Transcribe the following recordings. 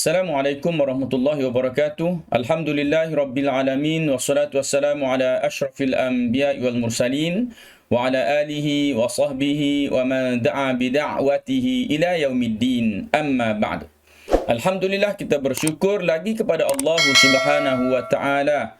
Assalamualaikum warahmatullahi wabarakatuh. Alhamdulillahi rabbil alamin wassalatu wassalamu ala asyrafil anbiya'i wal mursalin wa ala alihi wa sahbihi wa man da'a bi da'watihi ila yaumiddin. Amma ba'd. Alhamdulillah, kita bersyukur lagi kepada Allah Subhanahu wa taala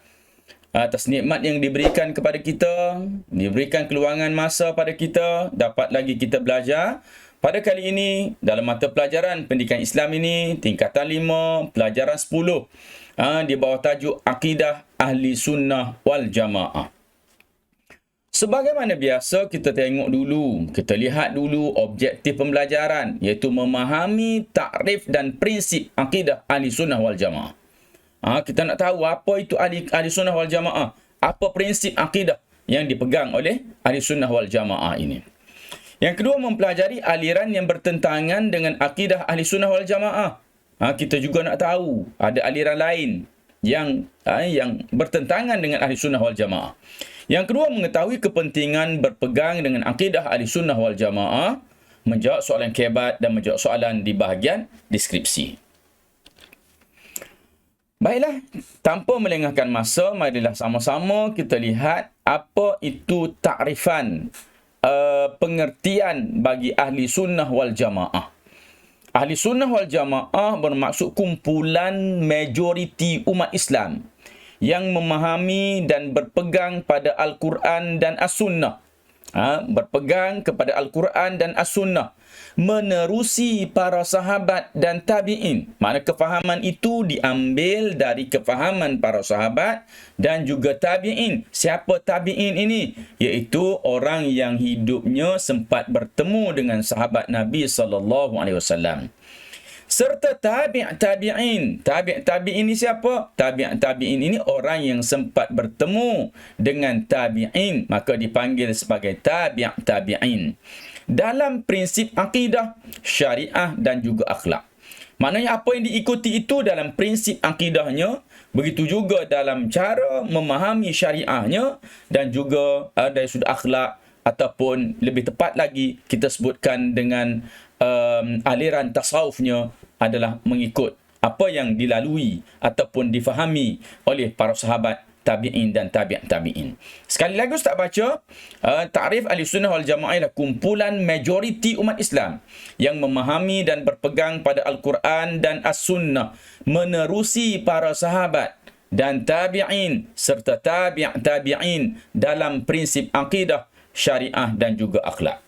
atas nikmat yang diberikan kepada kita, diberikan keluangan masa pada kita, dapat lagi kita belajar. Pada kali ini, dalam mata pelajaran pendidikan Islam ini, tingkatan 5, pelajaran 10, di bawah tajuk Akidah Ahli Sunnah wal Jamaah. Sebagaimana biasa, kita tengok dulu, kita lihat dulu objektif pembelajaran, iaitu memahami takrif dan prinsip Akidah Ahli Sunnah wal Jamaah. Kita nak tahu apa itu Ahli Sunnah wal Jamaah, apa prinsip akidah yang dipegang oleh Ahli Sunnah wal Jamaah ini. Yang kedua, mempelajari aliran yang bertentangan dengan akidah Ahli Sunnah wal Jamaah. Kita juga nak tahu ada aliran lain yang bertentangan dengan Ahli Sunnah wal Jamaah. Yang kedua, mengetahui kepentingan berpegang dengan akidah Ahli Sunnah wal Jamaah, menjawab soalan kebat dan menjawab soalan di bahagian deskripsi. Baiklah, tanpa melengahkan masa, marilah sama-sama kita lihat apa itu takrifan pengertian bagi Ahli Sunnah wal Jamaah. Ahli Sunnah wal Jamaah bermaksud kumpulan majoriti umat Islam yang memahami dan berpegang pada Al-Quran dan As-Sunnah. Berpegang kepada Al-Quran dan As-Sunnah, menerusi para sahabat dan tabi'in. Makna kefahaman itu diambil dari kefahaman para sahabat dan juga tabi'in. Siapa tabi'in ini? Iaitu orang yang hidupnya sempat bertemu dengan sahabat Nabi SAW. Serta tabi'in. Tabi'in ini siapa? Tabi'in ini orang yang sempat bertemu dengan tabi'in, maka dipanggil sebagai tabi'in. Dalam prinsip akidah, syariah dan juga akhlak. Maknanya apa yang diikuti itu dalam prinsip akidahnya, begitu juga dalam cara memahami syariahnya dan juga dari sudut akhlak, ataupun lebih tepat lagi kita sebutkan dengan aliran tasawufnya adalah mengikut apa yang dilalui ataupun difahami oleh para sahabat, tabi'in dan tabi'in. Sekali lagi Ustaz baca, takrif Ahli Sunnah wal Jamaah ialah kumpulan majoriti umat Islam yang memahami dan berpegang pada Al-Quran dan As-Sunnah, menerusi para sahabat dan tabi'in serta tabi'in dalam prinsip akidah, syariah dan juga akhlak.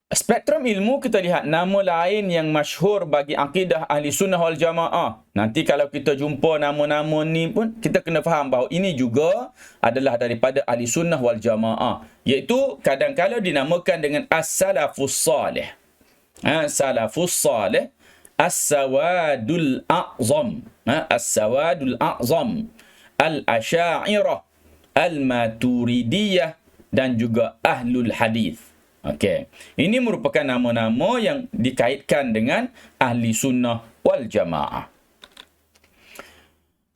Spektrum ilmu, kita lihat nama lain yang masyhur bagi akidah Ahli Sunnah wal Jamaah. Nanti kalau kita jumpa nama-nama ni pun, kita kena faham bahawa ini juga adalah daripada Ahli Sunnah wal Jamaah. Iaitu kadang-kadang dinamakan dengan As-Salafus Salih. Salafus Salih, As-Sawadul A'zam. As-Sawadul A'zam, Al-Asya'irah, Al-Maturidiyah dan juga Ahlul Hadith. Okey. Ini merupakan nama-nama yang dikaitkan dengan Ahli Sunnah wal Jamaah.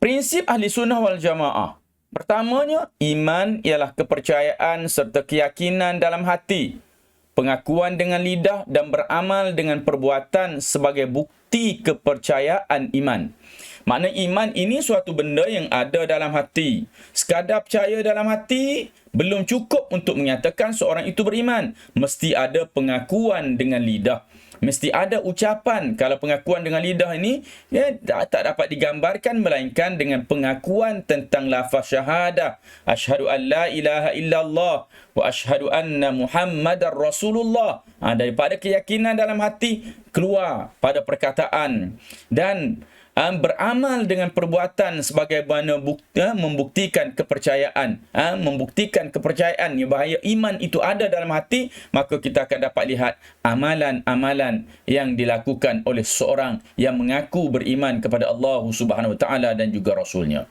Prinsip Ahli Sunnah wal Jamaah. Pertamanya, iman ialah kepercayaan serta keyakinan dalam hati, pengakuan dengan lidah dan beramal dengan perbuatan sebagai bukti kepercayaan iman. Makna iman ini suatu benda yang ada dalam hati. Sekadar percaya dalam hati belum cukup untuk menyatakan seorang itu beriman. Mesti ada pengakuan dengan lidah. Mesti ada ucapan. Kalau pengakuan dengan lidah ini tak dapat digambarkan melainkan dengan pengakuan tentang lafaz syahadah. Asyhadu an la ilaha illallah wa asyhadu anna Muhammadar Rasulullah. Daripada keyakinan dalam hati keluar pada perkataan dan beramal dengan perbuatan sebagai mana membuktikan kepercayaan, membuktikan kepercayaan bahawa iman itu ada dalam hati, maka kita akan dapat lihat amalan-amalan yang dilakukan oleh seorang yang mengaku beriman kepada Allah Subhanahu Wa Taala dan juga Rasulnya.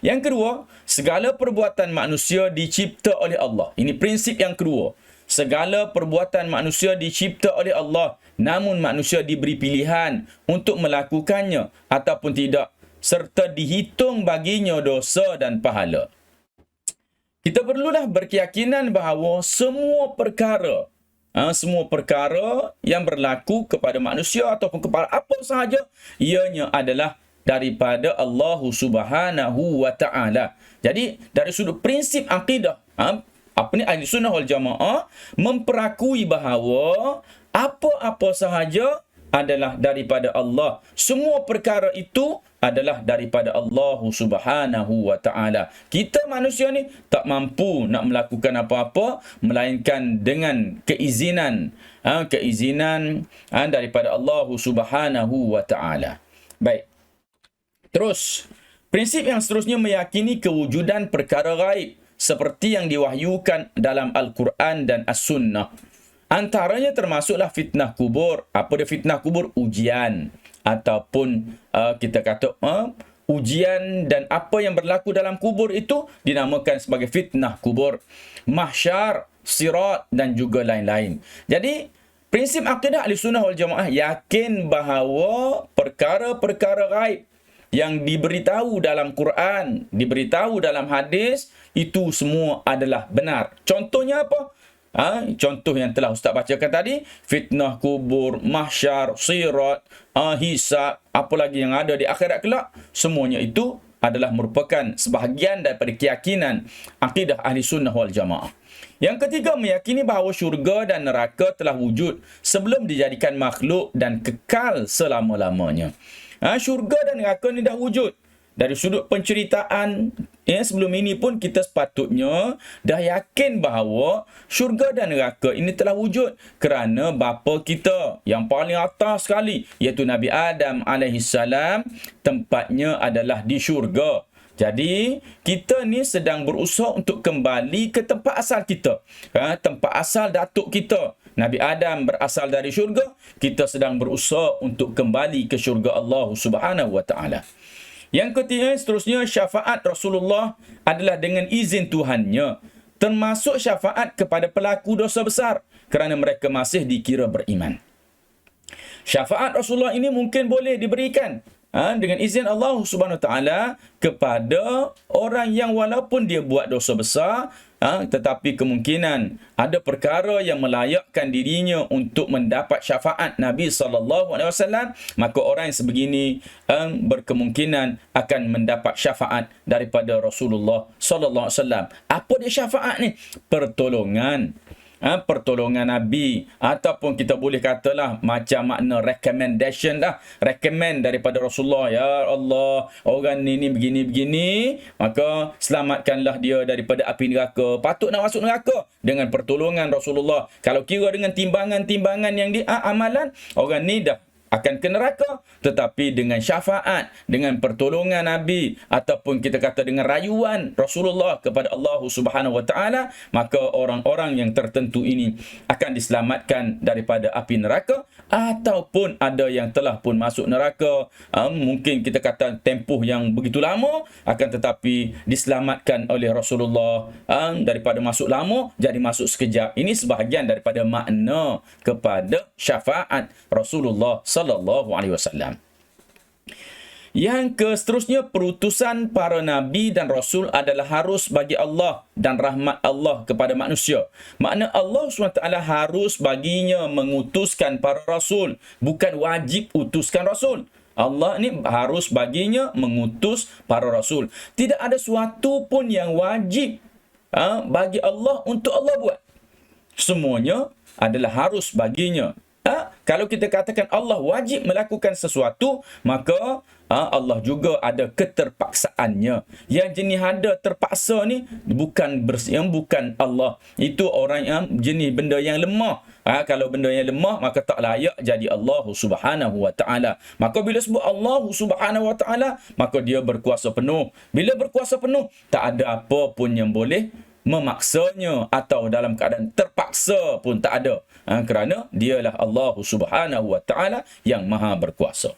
Yang kedua, segala perbuatan manusia dicipta oleh Allah. Ini prinsip yang kedua. Segala perbuatan manusia dicipta oleh Allah, namun manusia diberi pilihan untuk melakukannya ataupun tidak, serta dihitung baginya dosa dan pahala. Kita perlulah berkeyakinan bahawa semua perkara semua perkara yang berlaku kepada manusia ataupun kepada apa sahaja, ianya adalah daripada Allah Subhanahu wa taala. Jadi dari sudut prinsip akidah, Ahli Sunnah wal Jamaah memperakui bahawa apa-apa sahaja adalah daripada Allah. Semua perkara itu adalah daripada Allah Subhanahu wa taala. Kita manusia ni tak mampu nak melakukan apa-apa melainkan dengan keizinan daripada Allah Subhanahu wa taala. Baik. Terus, prinsip yang seterusnya meyakini kewujudan perkara gaib seperti yang diwahyukan dalam Al-Quran dan As-Sunnah. Antaranya termasuklah fitnah kubur. Apa dia fitnah kubur? Ujian. Ataupun kita kata ujian dan apa yang berlaku dalam kubur itu dinamakan sebagai fitnah kubur. Mahsyar, sirat dan juga lain-lain. Jadi, prinsip akidah Ahli Sunnah wal Jamaah yakin bahawa perkara-perkara gaib yang diberitahu dalam Quran, diberitahu dalam hadis, itu semua adalah benar. Contohnya apa? Contoh yang telah Ustaz bacakan tadi, fitnah kubur, mahsyar, sirat, hisab, apa lagi yang ada di akhirat kelak, semuanya itu adalah merupakan sebahagian daripada keyakinan akidah Ahli Sunnah wal Jamaah. Yang ketiga, meyakini bahawa syurga dan neraka telah wujud sebelum dijadikan makhluk dan kekal selama-lamanya. Syurga dan neraka ni dah wujud. Dari sudut penceritaan sebelum ini pun kita sepatutnya dah yakin bahawa syurga dan neraka ini telah wujud kerana bapa kita yang paling atas sekali, iaitu Nabi Adam AS, tempatnya adalah di syurga. Jadi, kita ni sedang berusaha untuk kembali ke tempat asal kita. Tempat asal datuk kita. Nabi Adam berasal dari syurga. Kita sedang berusaha untuk kembali ke syurga Allah Subhanahu wa taala. Yang ketiga, seterusnya, syafaat Rasulullah adalah dengan izin Tuhannya. Termasuk syafaat kepada pelaku dosa besar kerana mereka masih dikira beriman. Syafaat Rasulullah ini mungkin boleh diberikan dengan izin Allah Subhanahu Wa Taala kepada orang yang walaupun dia buat dosa besar, tetapi kemungkinan ada perkara yang melayakkan dirinya untuk mendapat syafaat Nabi SAW, maka orang yang sebegini berkemungkinan akan mendapat syafaat daripada Rasulullah SAW. Apa dia syafaat ni? Pertolongan. Pertolongan Nabi, ataupun kita boleh katalah macam makna recommendation lah, recommend daripada Rasulullah, ya Allah, orang ni begini-begini, maka selamatkanlah dia daripada api neraka, patut nak masuk neraka dengan pertolongan Rasulullah. Kalau kira dengan timbangan-timbangan yang amalan, orang ni dah akan ke neraka, tetapi dengan syafaat, dengan pertolongan Nabi, ataupun kita kata dengan rayuan Rasulullah kepada Allah Subhanahu Wa Taala, maka orang-orang yang tertentu ini akan diselamatkan daripada api neraka, ataupun ada yang telah pun masuk neraka, mungkin kita kata tempoh yang begitu lama, akan tetapi diselamatkan oleh Rasulullah daripada masuk lama jadi masuk sekejap. Ini sebahagian daripada makna kepada syafaat Rasulullah sallallahu alaihi wasallam. Yang seterusnya, perutusan para nabi dan rasul adalah harus bagi Allah dan rahmat Allah kepada manusia. Makna Allah SWT harus baginya mengutuskan para rasul, bukan wajib utuskan rasul. Allah ni harus baginya mengutus para rasul. Tidak ada sesuatu pun yang wajib bagi Allah untuk Allah buat. Semuanya adalah harus baginya. Kalau kita katakan Allah wajib melakukan sesuatu, maka Allah juga ada keterpaksaannya. Yang jenis ada terpaksa ni bukan Allah. Itu orang yang jenis benda yang lemah. Kalau benda yang lemah, maka tak layak jadi Allah Subhanahu Wa Taala. Maka bila sebut Allah Subhanahu Wa Taala, maka dia berkuasa penuh. Bila berkuasa penuh, tak ada apa pun yang boleh memaksanya, atau dalam keadaan terpaksa pun tak ada, kerana dialah Allah Subhanahu Wa Taala yang maha berkuasa.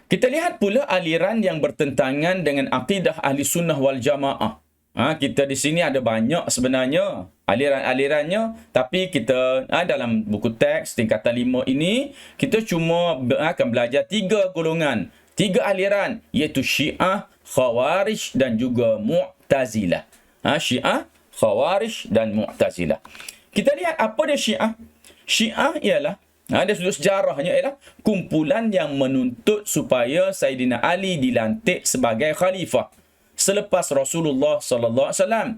Kita lihat pula aliran yang bertentangan dengan akidah Ahli Sunnah wal Jamaah. Kita di sini ada banyak sebenarnya aliran-alirannya, tapi kita dalam buku teks tingkatan 5 ini kita cuma akan belajar 3 golongan, 3 aliran, iaitu Syiah, Khawarij dan juga Mu'tazilah. Syiah, Khawarij dan Mu'tazilah. Kita lihat apa dia Syiah. Syiah ialah, dari sudut sejarahnya ialah kumpulan yang menuntut supaya Saidina Ali dilantik sebagai khalifah selepas Rasulullah sallallahu alaihi wasallam,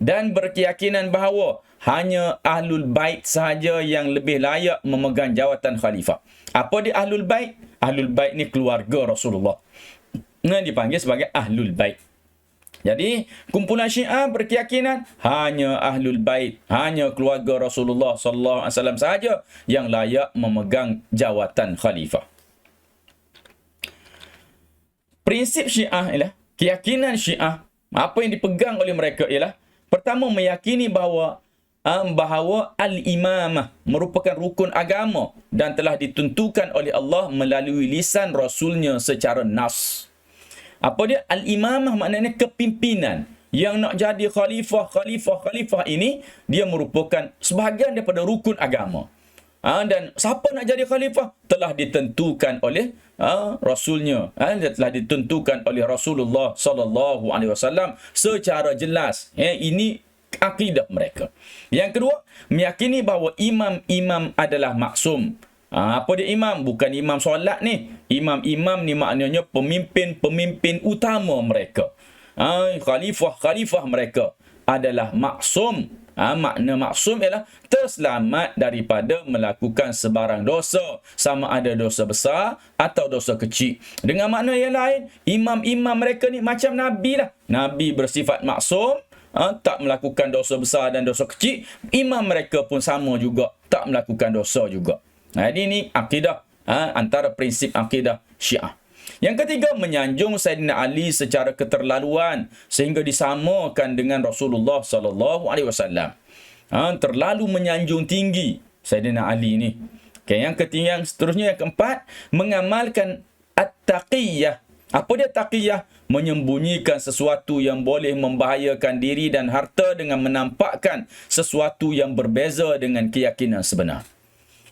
dan berkeyakinan bahawa hanya Ahlul Bait sahaja yang lebih layak memegang jawatan khalifah. Apa dia Ahlul Bait? Ahlul Bait ni keluarga Rasulullah. Dipanggil sebagai Ahlul Bait. Jadi, kumpulan Syiah berkeyakinan hanya Ahlul Bait, hanya keluarga Rasulullah sallallahu alaihi wasallam sahaja yang layak memegang jawatan khalifah. Prinsip Syiah ialah, keyakinan Syiah, apa yang dipegang oleh mereka ialah, pertama, meyakini bahawa al-imamah merupakan rukun agama dan telah ditentukan oleh Allah melalui lisan Rasulnya secara nas. Apa dia? Al-imamah maknanya kepimpinan. Yang nak jadi khalifah ini, dia merupakan sebahagian daripada rukun agama. Dan siapa nak jadi khalifah telah ditentukan oleh Rasulnya. Dia telah ditentukan oleh Rasulullah sallallahu alaihi wasallam secara jelas. Ini akidah mereka. Yang kedua, meyakini bahawa imam-imam adalah maksum. Apa dia imam? Bukan imam solat ni. Imam-imam ni maknanya pemimpin-pemimpin utama mereka. Khalifah mereka adalah maksum. Makna maksum ialah terselamat daripada melakukan sebarang dosa, sama ada dosa besar atau dosa kecil. Dengan makna yang lain, imam-imam mereka ni macam Nabi lah. Nabi bersifat maksum, tak melakukan dosa besar dan dosa kecil. Imam mereka pun sama juga, tak melakukan dosa juga. Jadi ini akidah, antara prinsip akidah Syiah. Yang ketiga, menyanjung Saidina Ali secara keterlaluan sehingga disamakan dengan Rasulullah sallallahu alaihi wasallam. Terlalu menyanjung tinggi Saidina Ali ni. Yang ketiga, yang seterusnya, yang keempat, mengamalkan at-taqiyah. Apa dia taqiyah? Menyembunyikan sesuatu yang boleh membahayakan diri dan harta dengan menampakkan sesuatu yang berbeza dengan keyakinan sebenar.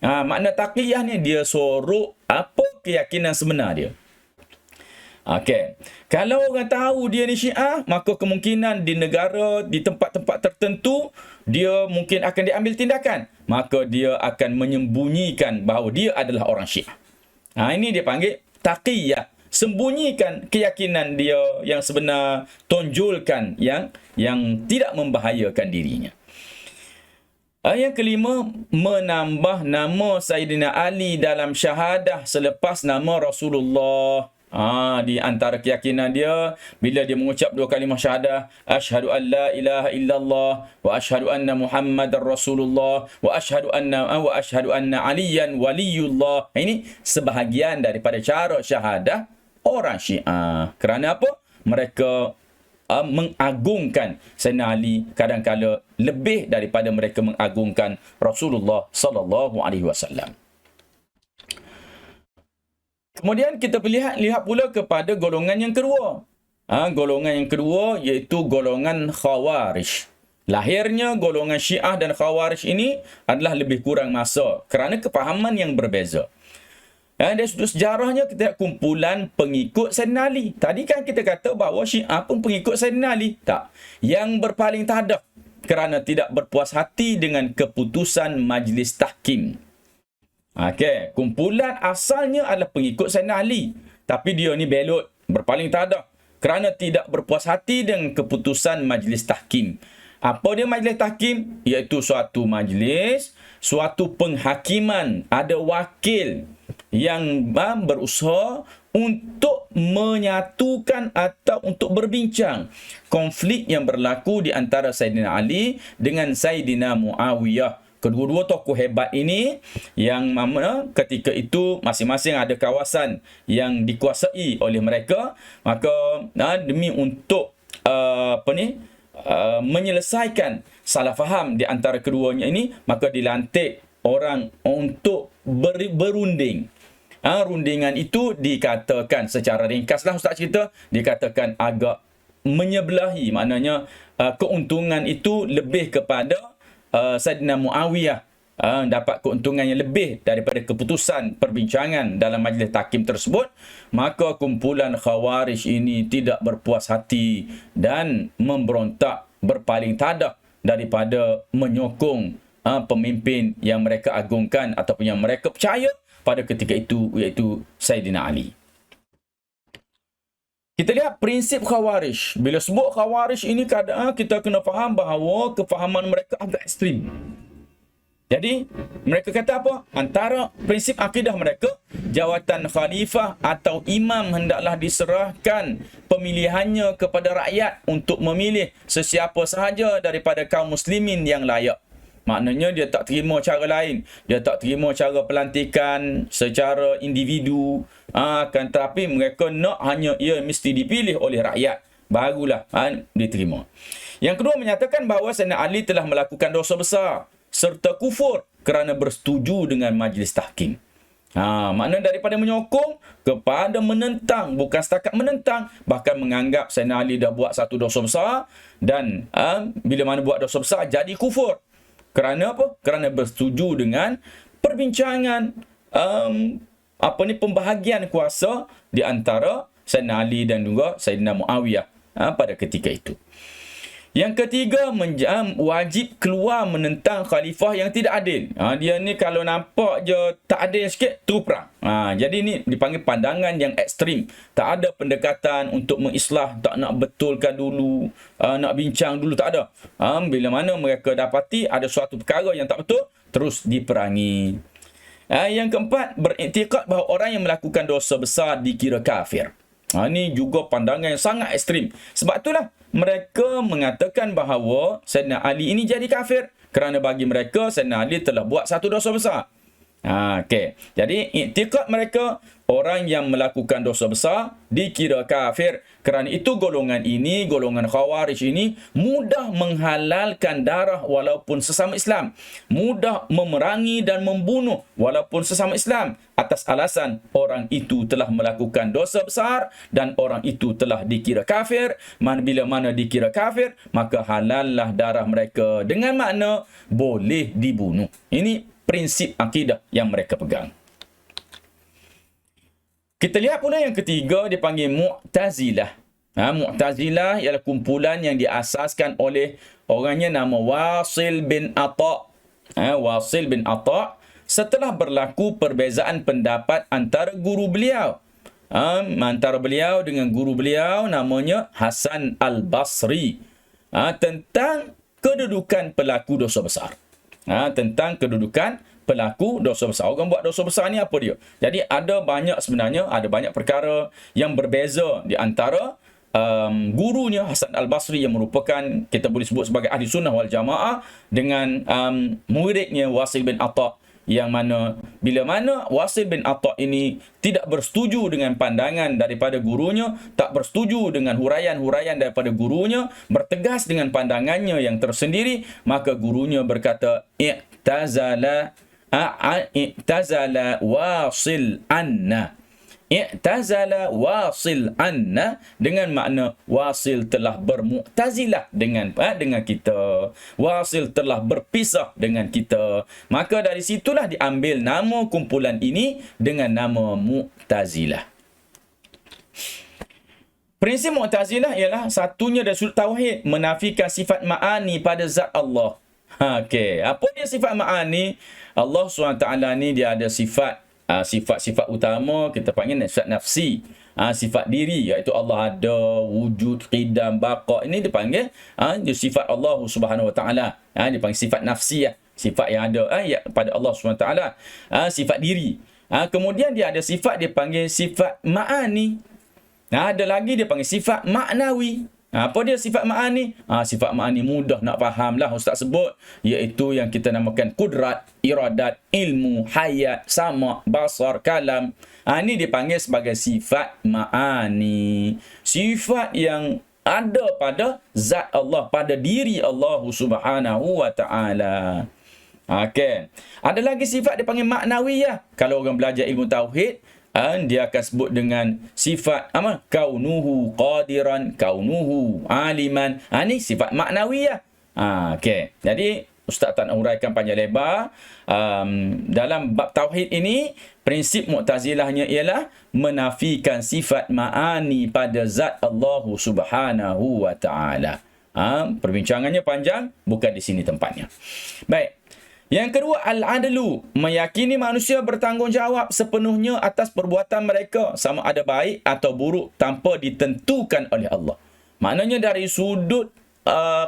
Makna taqiyah ni, dia sorok apa keyakinan sebenar dia. Okey. Kalau orang tahu dia ni Syiah, maka kemungkinan di negara, di tempat-tempat tertentu, dia mungkin akan diambil tindakan. Maka dia akan menyembunyikan bahawa dia adalah orang Syiah. Ini dia panggil taqiyah. Sembunyikan keyakinan dia yang sebenar, tonjolkan yang tidak membahayakan dirinya. Yang kelima, menambah nama Sayyidina Ali dalam syahadah selepas nama Rasulullah. Di antara keyakinan dia, bila dia mengucap dua kalimah syahadah, asyhadu an la ilaha illallah wa asyhadu anna Muhammadar Rasulullah wa asyhadu anna Aliyan waliyullah. Ini sebahagian daripada cara syahadah orang Syiah. Kerana apa? Mereka mengagungkan Sayyidina Ali, kadang-kala lebih daripada mereka mengagungkan Rasulullah sallallahu alaihi wasallam. Kemudian kita lihat pula kepada golongan yang kedua. Golongan yang kedua iaitu golongan Khawarij. Lahirnya golongan Syiah dan Khawarij ini adalah lebih kurang masa kerana kefahaman yang berbeza. Dari sudut sejarahnya, kita lihat kumpulan pengikut Sayyidina Ali. Tadi kan kita kata bahawa Syiah pun pengikut Sayyidina Ali. Tak. Yang berpaling tadah kerana tidak berpuas hati dengan keputusan Majlis Tahkim. Okey, kumpulan asalnya adalah pengikut Sayyidina Ali. Tapi dia ni belot, berpaling tadah kerana tidak berpuas hati dengan keputusan Majlis Tahkim. Apa dia Majlis Tahkim? Iaitu suatu majlis, suatu penghakiman, ada wakil yang berusaha untuk menyatukan atau untuk berbincang konflik yang berlaku di antara Sayyidina Ali dengan Sayyidina Muawiyah. Kedua-dua tokoh hebat ini yang mana ketika itu masing-masing ada kawasan yang dikuasai oleh mereka, maka demi untuk menyelesaikan salah faham di antara keduanya ini, maka dilantik orang untuk berunding. Rundingan itu dikatakan secara ringkaslah Ustaz cerita, dikatakan agak menyebelahi, maknanya keuntungan itu lebih kepada Sayyidina Muawiyah, dapat keuntungan yang lebih daripada keputusan perbincangan dalam majlis tahkim tersebut. Maka kumpulan Khawarij ini tidak berpuas hati dan memberontak, berpaling tadah daripada menyokong pemimpin yang mereka agungkan ataupun yang mereka percaya pada ketika itu, iaitu Sayyidina Ali. Kita lihat prinsip Khawarij. Bila sebut Khawarij ini, kadang kita kena faham bahawa kefahaman mereka agak ekstrim. Jadi, mereka kata apa? Antara prinsip akidah mereka, jawatan khalifah atau imam hendaklah diserahkan pemilihannya kepada rakyat untuk memilih sesiapa sahaja daripada kaum muslimin yang layak. Maknanya dia tak terima cara lain. Dia tak terima cara pelantikan secara individu. Tetapi mereka nak hanya ia mesti dipilih oleh rakyat. Barulah diterima. Yang kedua menyatakan bahawa Sayyidina Ali telah melakukan dosa besar serta kufur kerana bersetuju dengan majlis tahkim. Makna daripada menyokong kepada menentang, bukan setakat menentang, bahkan menganggap Sayyidina Ali dah buat satu dosa besar dan bila mana buat dosa besar jadi kufur. Kerana apa? Kerana bersetuju dengan perbincangan pembahagian kuasa di antara Sayyidina Ali dan juga Sayyidina Muawiyah pada ketika itu. Yang ketiga, wajib keluar menentang khalifah yang tidak adil. Dia ni kalau nampak je tak adil sikit, terus perang. Jadi ni dipanggil pandangan yang ekstrim. Tak ada pendekatan untuk mengislah, tak nak betulkan dulu, nak bincang dulu, tak ada. Bila mana mereka dapati ada suatu perkara yang tak betul, terus diperangi. Yang keempat, beriktikad bahawa orang yang melakukan dosa besar dikira kafir. Ini juga pandangan yang sangat ekstrim. Sebab itulah mereka mengatakan bahawa Sayyidina Ali ini jadi kafir kerana bagi mereka Sayyidina Ali telah buat satu dosa besar. Okey. Jadi iktikad mereka, orang yang melakukan dosa besar dikira kafir. Kerana itu golongan ini, golongan Khawarij ini mudah menghalalkan darah walaupun sesama Islam, mudah memerangi dan membunuh walaupun sesama Islam atas alasan orang itu telah melakukan dosa besar dan orang itu telah dikira kafir. Bila mana dikira kafir, maka halallah darah mereka dengan makna boleh dibunuh. Ini prinsip akidah yang mereka pegang. Kita lihat pula yang ketiga, dipanggil Mu'tazilah. Mu'tazilah ialah kumpulan yang diasaskan oleh orangnya nama Wasil bin Atha'. Wasil bin Atha' setelah berlaku perbezaan pendapat antara guru beliau. Antara beliau dengan guru beliau namanya Hasan Al-Basri. Tentang kedudukan pelaku dosa besar. Tentang kedudukan pelaku dosa besar. Orang buat dosa besar ni apa dia? Jadi ada banyak perkara yang berbeza di antara gurunya Hasan Al-Basri yang merupakan, kita boleh sebut sebagai ahli sunnah wal jamaah, dengan muridnya Wasil bin Atha', yang mana bila mana Wasil bin Atha' ini tidak bersetuju dengan pandangan daripada gurunya, tak bersetuju dengan huraian-huraian daripada gurunya, bertegas dengan pandangannya yang tersendiri, maka gurunya berkata i'tazala Wasil anna. I'tazala Wasil anna dengan makna Wasil telah bermu'tazilah dengan kita. Wasil telah berpisah dengan kita. Maka dari situlah diambil nama kumpulan ini dengan nama Mu'tazilah. Prinsip Mu'tazilah ialah satunya dari sudut tauhid, menafikan sifat ma'ani pada zat Allah. Okey, apa dia sifat ma'ani? Allah SWT ni dia ada sifat-sifat utama, kita panggil sifat nafsi, sifat diri, iaitu Allah ada, wujud, qidam, baqa. Ini dipanggil sifat Allah Subhanahu Wa Taala. Dipanggil sifat nafsi, sifat yang ada pada Allah Subhanahu Wa Taala, sifat diri. Kemudian dia ada sifat dipanggil sifat ma'ani. Ada lagi dia panggil sifat maknawi. Apa dia sifat ma'ani? Sifat ma'ani mudah nak faham lah Ustaz sebut, iaitu yang kita namakan kudrat, iradat, ilmu, hayat, sama', basar, kalam. Ini dipanggil sebagai sifat ma'ani. Sifat yang ada pada zat Allah, pada diri Allah Subhanahu Wa Taala. Okey. Ada lagi sifat dipanggil maknawiyah. Kalau orang belajar ilmu tauhid, dia akan sebut dengan sifat kaunuhu qadiran, kaunuhu aliman. Ini sifat maknawiyah. Okey. Jadi ustaz tak nak uraikan panjang lebar. Dalam bab tauhid ini, prinsip Mu'tazilahnya ialah menafikan sifat ma'ani pada zat Allah Subhanahu Wa Taala. Perbincangannya panjang, bukan di sini tempatnya. Baik. Yang kedua, al-adlu, meyakini manusia bertanggungjawab sepenuhnya atas perbuatan mereka, sama ada baik atau buruk, tanpa ditentukan oleh Allah. Maknanya dari sudut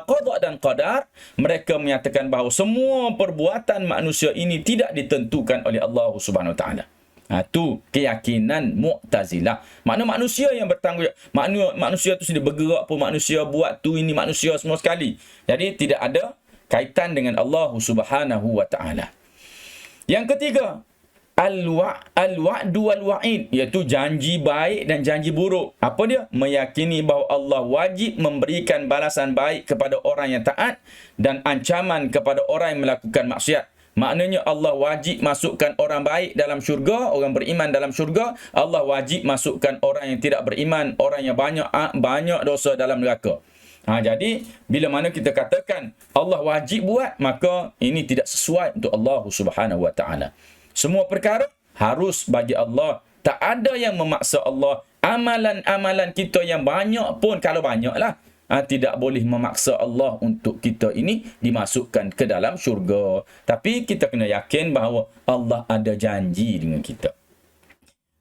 qada dan qadar, mereka menyatakan bahawa semua perbuatan manusia ini tidak ditentukan oleh Allah Subhanahu Wa Taala. Itu keyakinan Mu'tazilah. Makna manusia yang bertanggungjawab. Manusia tu sendiri bergerak pun manusia, buat tu ini manusia semua sekali. Jadi tidak ada kaitan dengan Allah Subhanahu Wa Taala. Yang ketiga, al-wa'du wal-wa'id, iaitu janji baik dan janji buruk. Apa dia? Meyakini bahawa Allah wajib memberikan balasan baik kepada orang yang taat dan ancaman kepada orang yang melakukan maksiat. Maknanya Allah wajib masukkan orang baik dalam syurga, orang beriman dalam syurga. Allah wajib masukkan orang yang tidak beriman, orang yang banyak dosa dalam neraka. Jadi, bila mana kita katakan Allah wajib buat, maka ini tidak sesuai untuk Allah Subhanahu Wa Taala. Semua perkara harus bagi Allah. Tak ada yang memaksa Allah. Amalan-amalan kita yang banyak pun, kalau banyaklah, tidak boleh memaksa Allah untuk kita ini dimasukkan ke dalam syurga. Tapi kita kena yakin bahawa Allah ada janji dengan kita.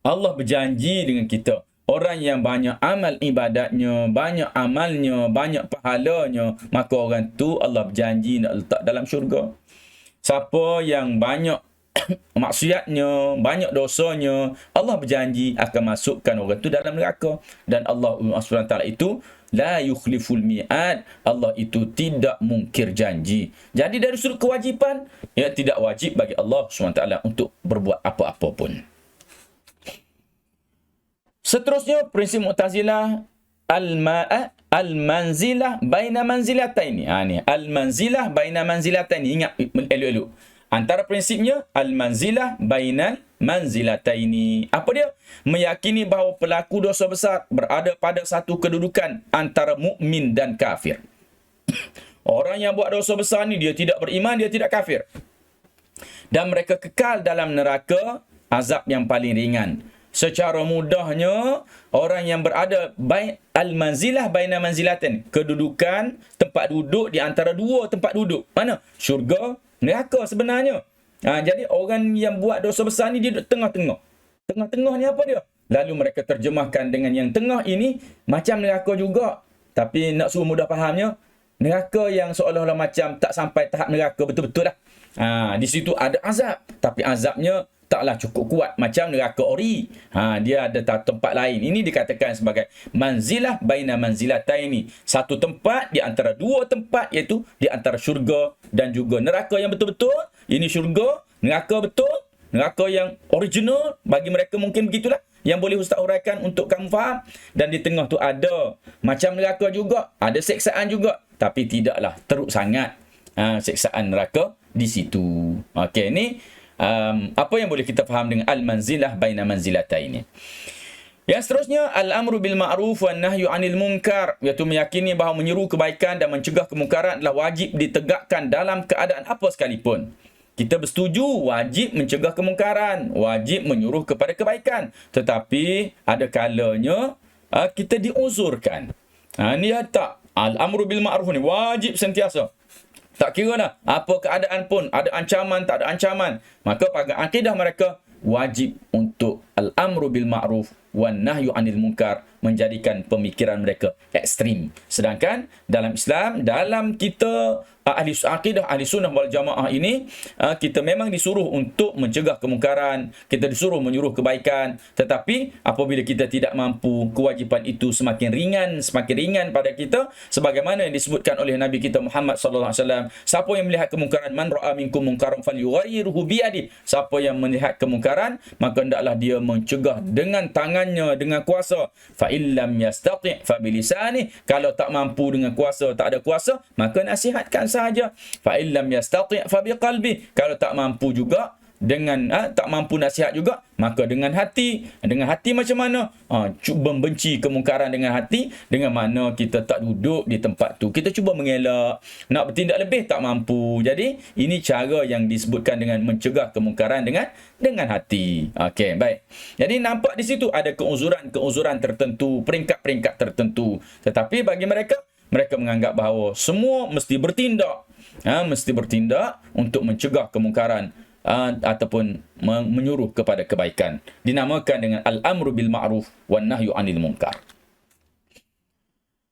Allah berjanji dengan kita. Orang yang banyak amal ibadatnya, banyak amalnya, banyak pahalanya, maka orang tu Allah berjanji nak letak dalam syurga. Siapa yang banyak maksiatnya, banyak dosanya, Allah berjanji akan masukkan orang tu dalam neraka. Dan Allah SWT itu la yukhliful mi'ad. Allah itu tidak mungkir janji. Jadi dari sudut kewajipan, tidak wajib bagi Allah SWT untuk berbuat apa-apa pun. Seterusnya, prinsip Mu'tazilah al-manzilah baina manzilataini. Ni al-manzilah baina manzilataini. Ingat elok-elok. Antara prinsipnya al-manzilah bainal manzilataini. Apa dia? Meyakini bahawa pelaku dosa besar berada pada satu kedudukan antara mukmin dan kafir. Orang yang buat dosa besar ni, dia tidak beriman, dia tidak kafir. Dan mereka kekal dalam neraka azab yang paling ringan. Secara mudahnya, orang yang berada al-manzilah baina manzilatain, kedudukan, tempat duduk di antara dua tempat duduk. Mana? Syurga, neraka sebenarnya. Jadi orang yang buat dosa besar ni, dia duduk tengah-tengah. Tengah-tengah ni apa dia? Lalu mereka terjemahkan dengan yang tengah ini macam neraka juga. Tapi nak suruh mudah fahamnya, neraka yang seolah-olah macam tak sampai tahap neraka betul-betul dah. Di situ ada azab, tapi azabnya taklah cukup kuat macam neraka ori. Dia ada tempat lain. Ini dikatakan sebagai manzilah baina manzilataini. Satu tempat di antara dua tempat, iaitu di antara syurga dan juga neraka yang betul-betul. Ini syurga, neraka betul, neraka yang original bagi mereka, mungkin begitulah yang boleh Ustaz uraikan untuk kamu faham. Dan di tengah tu ada macam neraka juga, ada seksaan juga, tapi tidaklah teruk sangat seksaan neraka di situ. Okey, ni apa yang boleh kita faham dengan al-manzilah baina manzilataini. Yang seterusnya, al-amru bil ma'ruf wan nahyu 'anil munkar, iaitu meyakini bahawa menyeru kebaikan dan mencegah kemungkaran adalah wajib ditegakkan dalam keadaan apa sekalipun. Kita bersetuju wajib mencegah kemungkaran, wajib menyuruh kepada kebaikan, tetapi ada kalanya kita diuzurkan. Ni tak, al-amru bil ma'ruf ni wajib sentiasa. Tak kira dah apa keadaan pun, ada ancaman, tak ada ancaman. Maka pada akidah mereka, wajib untuk al-amru bil ma'ruf wan nahyu 'anil munkar, menjadikan pemikiran mereka ekstrim. Sedangkan dalam Islam, dalam kita akidah ahli sunnah wal jamaah ini, kita memang disuruh untuk mencegah kemungkaran, kita disuruh menyuruh kebaikan. Tetapi apabila kita tidak mampu, kewajipan itu semakin ringan pada kita, sebagaimana yang disebutkan oleh Nabi kita Muhammad sallallahu alaihi wasallam, siapa yang melihat kemungkaran, man ra'a minkum munkaran falyughayyirhu bi yadihi, siapa yang melihat kemungkaran, maka hendaklah dia mencegah dengan tangannya, dengan kuasa. Fa illam yastati' fa bilisani, kalau tak mampu dengan kuasa, tak ada kuasa, maka nasihatkan saja. Fa illam yastati' fa biqalbi, kalau tak mampu juga dengan tak mampu nasihat juga, maka dengan hati. Dengan hati macam mana? Cuba membenci kemungkaran dengan hati. Dengan mana kita tak duduk di tempat tu, kita cuba mengelak, nak bertindak lebih tak mampu. Jadi ini cara yang disebutkan dengan mencegah kemungkaran dengan hati. Okey, baik. Jadi nampak di situ ada keuzuran tertentu, peringkat-peringkat tertentu. Tetapi bagi mereka, mereka menganggap bahawa semua mesti bertindak, mesti bertindak untuk mencegah kemungkaran ataupun menyuruh kepada kebaikan. Dinamakan dengan al-amru bil ma'ruf wan nahyu 'anil munkar.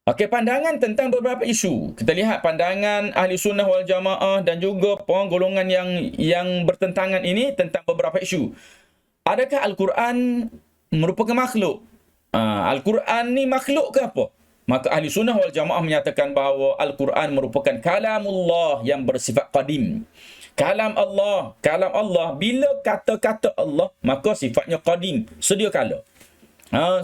Okey, pandangan tentang beberapa isu. Kita lihat pandangan Ahli Sunnah wal Jamaah dan juga golongan yang bertentangan ini tentang beberapa isu. Adakah Al-Quran merupakan makhluk? Al-Quran ni makhluk ke apa? Maka Ahli Sunnah wal Jamaah menyatakan bahawa Al-Quran merupakan kalamullah yang bersifat qadim. Kalam Allah. Bila kata-kata Allah, maka sifatnya qadim, sedia kala.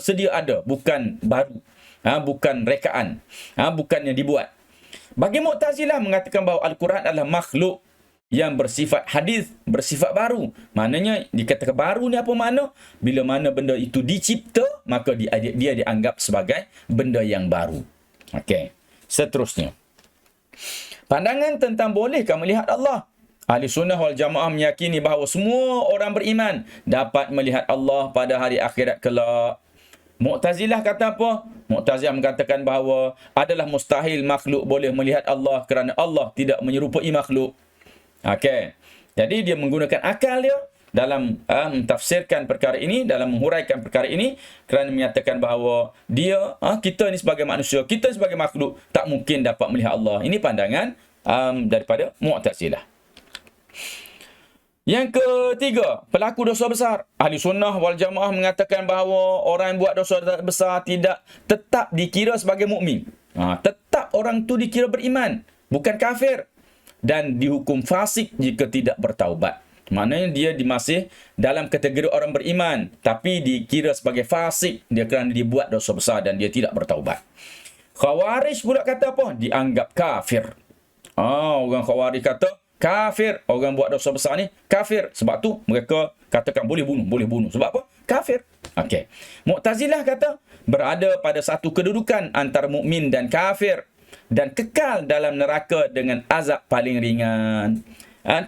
Sedia ada, bukan baru. Bukan rekaan. Bukan yang dibuat. Bagi Mu'tazilah mengatakan bahawa Al-Quran adalah makhluk yang bersifat hadis, bersifat baru. Maknanya dikatakan baru ni apa makna? Bila mana benda itu dicipta, maka dia dianggap sebagai benda yang baru. Okey. Seterusnya, pandangan tentang bolehkah melihat Allah. Ahli Sunnah wal Jamaah meyakini bahawa semua orang beriman dapat melihat Allah pada hari akhirat kelak. Mu'tazilah kata apa? Mu'tazilah mengatakan bahawa adalah mustahil makhluk boleh melihat Allah kerana Allah tidak menyerupai makhluk. Okey. Jadi dia menggunakan akal dia dalam mentafsirkan perkara ini, dalam menghuraikan perkara ini, kerana menyatakan bahawa kita ni sebagai manusia, kita sebagai makhluk tak mungkin dapat melihat Allah. Ini pandangan daripada Mu'tazilah. Yang ketiga, pelaku dosa besar. Ahli Sunnah wal Jamaah mengatakan bahawa orang yang buat dosa besar tidak tetap dikira sebagai mukmin. Tetap orang tu dikira beriman, bukan kafir, dan dihukum fasik jika tidak bertaubat. Maknanya dia masih dalam kategori orang beriman, tapi dikira sebagai fasik dia kerana dia buat dosa besar dan dia tidak bertaubat. Khawarij pula kata apa? Dianggap kafir. Orang Khawarij kata kafir, orang buat dosa besar ni kafir. Sebab tu mereka katakan boleh bunuh. Sebab apa? Kafir. Okey. Mu'tazilah kata berada pada satu kedudukan antara mukmin dan kafir dan kekal dalam neraka dengan azab paling ringan.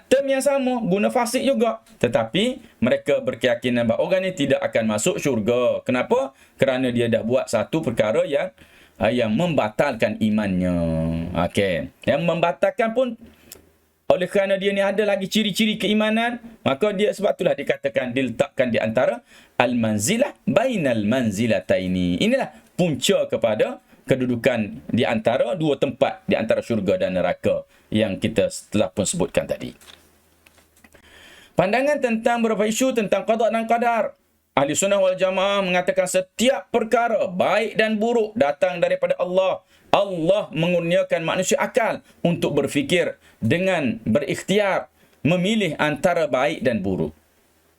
Term yang sama, guna fasik juga. Tetapi mereka berkeyakinan bahawa orang ni tidak akan masuk syurga. Kenapa? Kerana dia dah buat satu perkara yang membatalkan imannya. Okey. Yang membatalkan pun oleh kerana dia ni ada lagi ciri-ciri keimanan, maka dia sebab itulah dikatakan diletakkan di antara al-manzilah bainal manzilataini. Inilah punca kepada kedudukan di antara dua tempat, di antara syurga dan neraka yang kita telah pun sebutkan tadi. Pandangan tentang beberapa isu tentang qada dan qadar. Ahli Sunnah wal Jamaah mengatakan setiap perkara baik dan buruk datang daripada Allah. Allah mengurniakan manusia akal untuk berfikir dengan berikhtiar memilih antara baik dan buruk.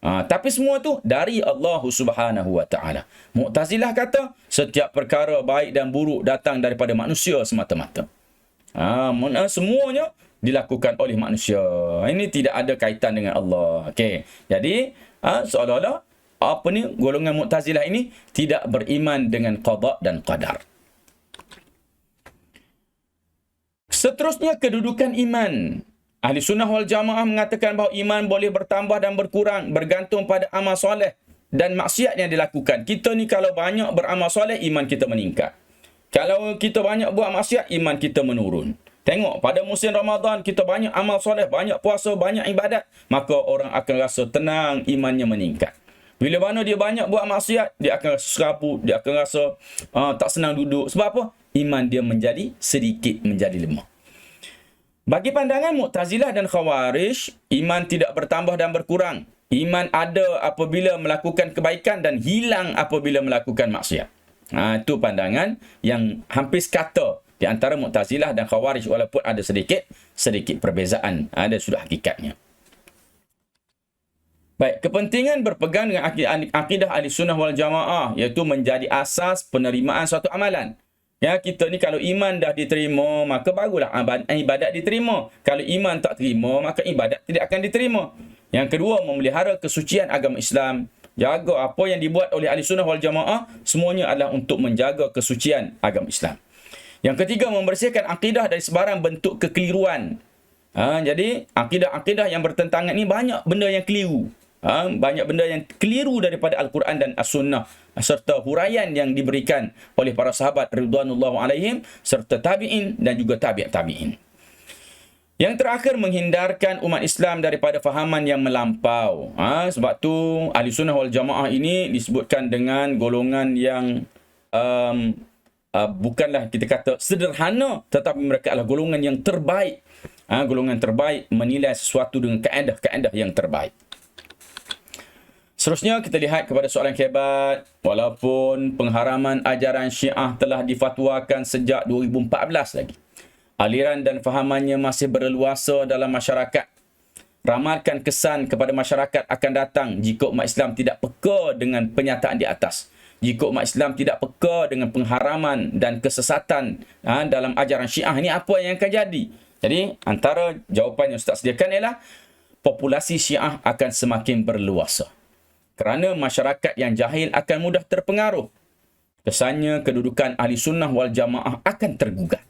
Tapi semua tu dari Allah Subhanahu wa taala. Mu'tazilah kata setiap perkara baik dan buruk datang daripada manusia semata-mata. Semuanya dilakukan oleh manusia. Ini tidak ada kaitan dengan Allah. Okey. Jadi seolah-olah golongan Mu'tazilah ini tidak beriman dengan qada dan qadar. Seterusnya, kedudukan iman. Ahli Sunnah wal Jamaah mengatakan bahawa iman boleh bertambah dan berkurang bergantung pada amal soleh dan maksiat yang dilakukan. Kita ni kalau banyak beramal soleh, iman kita meningkat. Kalau kita banyak buat maksiat, iman kita menurun. Tengok, pada musim Ramadan kita banyak amal soleh, banyak puasa, banyak ibadat, maka orang akan rasa tenang, imannya meningkat. Bila mana dia banyak buat maksiat, dia akan rasa serabut, dia akan rasa tak senang duduk. Sebab apa? Iman dia menjadi sedikit, menjadi lemah. Bagi pandangan Mu'tazilah dan Khawarij, iman tidak bertambah dan berkurang. Iman ada apabila melakukan kebaikan dan hilang apabila melakukan maksiat. Itu pandangan yang hampir sekata di antara Mu'tazilah dan Khawarij, walaupun ada sedikit perbezaan. Ada sudah hakikatnya. Baik, kepentingan berpegang dengan akidah Ahli Sunnah wal Jamaah iaitu menjadi asas penerimaan suatu amalan. Ya, kita ni kalau iman dah diterima, maka barulah ibadat diterima. Kalau iman tak terima, maka ibadat tidak akan diterima. Yang kedua, memelihara kesucian agama Islam. Jaga apa yang dibuat oleh Ahli Sunnah wal Jamaah, semuanya adalah untuk menjaga kesucian agama Islam. Yang ketiga, membersihkan akidah dari sebarang bentuk kekeliruan. Jadi, akidah-akidah yang bertentangan ni banyak benda yang keliru. banyak benda yang keliru daripada Al-Quran dan As-Sunnah, serta huraian yang diberikan oleh para sahabat ridwanullahu alaihim, serta tabi'in dan juga tabi'in. Yang terakhir, menghindarkan umat Islam daripada fahaman yang melampau. Sebab tu Ahli Sunnah wal Jamaah ini disebutkan dengan golongan yang bukanlah kita kata sederhana, tetapi mereka adalah golongan yang terbaik. Golongan terbaik menilai sesuatu dengan kaedah-kaedah yang terbaik. Seterusnya kita lihat kepada soalan kebat. Walaupun pengharaman ajaran Syiah telah difatwakan sejak 2014 lagi, aliran dan fahamannya masih berleluasa dalam masyarakat. Ramalkan kesan kepada masyarakat akan datang jika umat Islam tidak peka dengan penyataan di atas. Jika umat Islam tidak peka dengan pengharaman dan kesesatan dalam ajaran Syiah, ini apa yang akan jadi? Jadi antara jawapan yang Ustaz sediakan ialah populasi Syiah akan semakin berluasa. Kerana masyarakat yang jahil akan mudah terpengaruh. Kesannya kedudukan Ahli Sunnah wal Jamaah akan tergugat.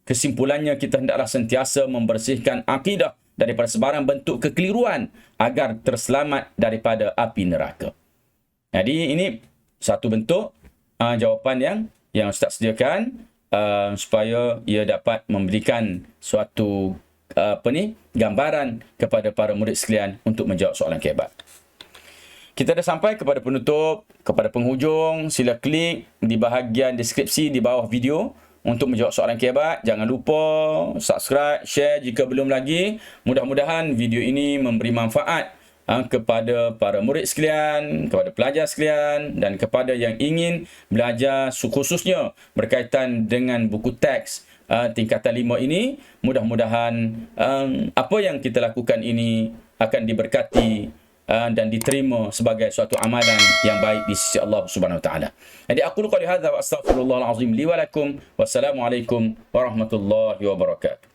Kesimpulannya, kita hendaklah sentiasa membersihkan akidah daripada sebarang bentuk kekeliruan agar terselamat daripada api neraka. Jadi ini satu bentuk jawapan yang Ustaz sediakan supaya ia dapat memberikan suatu gambaran kepada para murid sekalian untuk menjawab soalan kebat. Kita dah sampai kepada penutup, kepada penghujung. Sila klik di bahagian deskripsi di bawah video untuk menjawab soalan kebat. Jangan lupa subscribe, share jika belum lagi. Mudah-mudahan video ini memberi manfaat kepada para murid sekalian, kepada pelajar sekalian dan kepada yang ingin belajar khususnya berkaitan dengan buku teks tingkatan 5 ini. Mudah-mudahan apa yang kita lakukan ini akan diberkati dan diterima sebagai suatu amalan yang baik di sisi Allah Subhanahu wa taala. Jadi aku qali hadza wa astaghfirullahal azim li wa lakum. Wassalamualaikum warahmatullahi wabarakatuh.